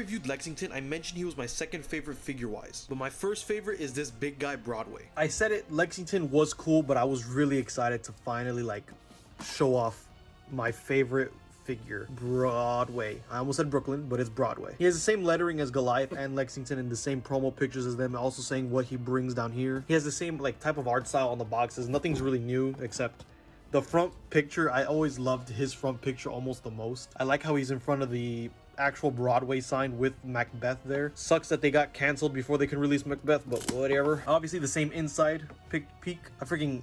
reviewed Lexington, I mentioned he was my second favorite figure-wise, but my first favorite is this big guy Broadway. I said it, Lexington was cool, but I was really excited to finally like show off my favorite figure, Broadway. I almost said Brooklyn, but it's Broadway. He has the same lettering as Goliath and Lexington and the same promo pictures as them, also saying what he brings down here. He has the same like type of art style on the boxes. Nothing's really new except the front picture. I always loved his front picture almost the most. I like how he's in front of the actual Broadway sign with Macbeth there. Sucks that they got canceled before they can release Macbeth, but whatever. Obviously the same inside peak.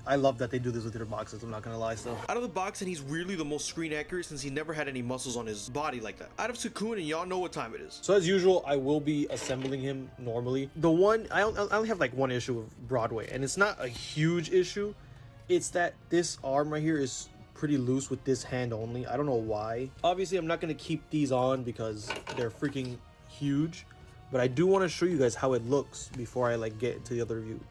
I love that they do this with their boxes, I'm not gonna lie. So out of the box, and he's weirdly the most screen accurate since he never had any muscles on his body like that. Out of Cocoon, and y'all know what time it is. So as usual, I will be assembling him normally. The one, I only have like one issue with Broadway, and it's not a huge issue. It's that this arm right here is pretty loose with this hand only. I don't know why. Obviously, I'm not going to keep these on because they're freaking huge, but I do want to show you guys how it looks before I like get to the other view.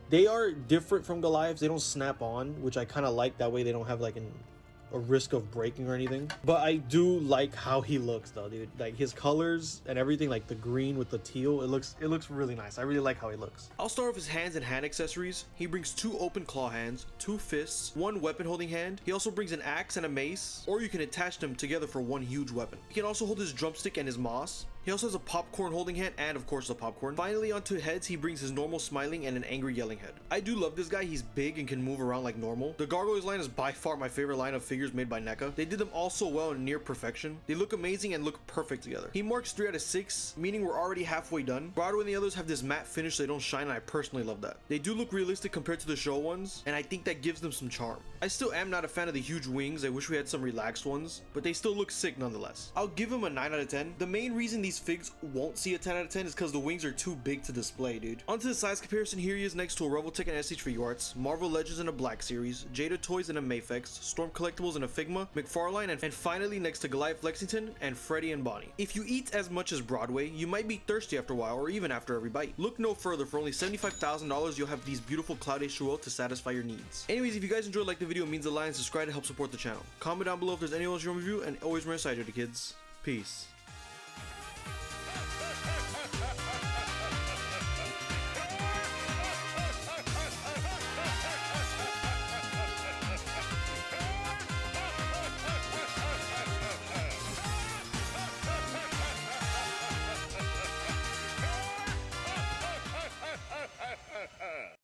They are different from Goliaths. They don't snap on, which I kind of like. That way they don't have like a risk of breaking or anything. But I do like how he looks though, dude. Like his colors and everything, like the green with the teal, it looks really nice. I really like how he looks. I'll start with his hands and hand accessories. He brings 2 open claw hands, 2 fists, 1 weapon holding hand. He also brings an axe and a mace, or you can attach them together for 1 huge weapon. He can also hold his drumstick and his moss. He also has a popcorn holding hand and of course the popcorn. Finally, onto heads, he brings his normal smiling and an angry yelling head. I do love this guy. He's big and can move around like normal. The gargoyles line is by far my favorite line of figures made by Neca. They did them all so well and near perfection. They look amazing and look perfect together. He marks 3 out of 6, meaning we're already halfway done. Broadway and the others have this matte finish so they don't shine, and I personally love that. They do look realistic compared to the show ones, and I think that gives them some charm. I still am not a fan of the huge wings. I wish we had some relaxed ones, but they still look sick nonetheless. I'll give him a 9 out of 10. The main reason these figs won't see a 10 out of 10 is because the wings are too big to display, dude. Onto the size comparison, here he is next to a Revoltech and SH Figure Arts, Marvel Legends in a Black Series, Jada Toys in a Mayfex, Storm Collectibles in a Figma, McFarlane, and finally next to Goliath Lexington and Freddy and Bonnie. If you eat as much as Broadway, you might be thirsty after a while or even after every bite. Look no further, for only $75,000 you'll have these beautiful Cloud H2O to satisfy your needs. Anyways, if you guys enjoyed, like the video, it means a lot, and subscribe to help support the channel. Comment down below if there's anyone else you want to review, and always remember, to kids. Peace.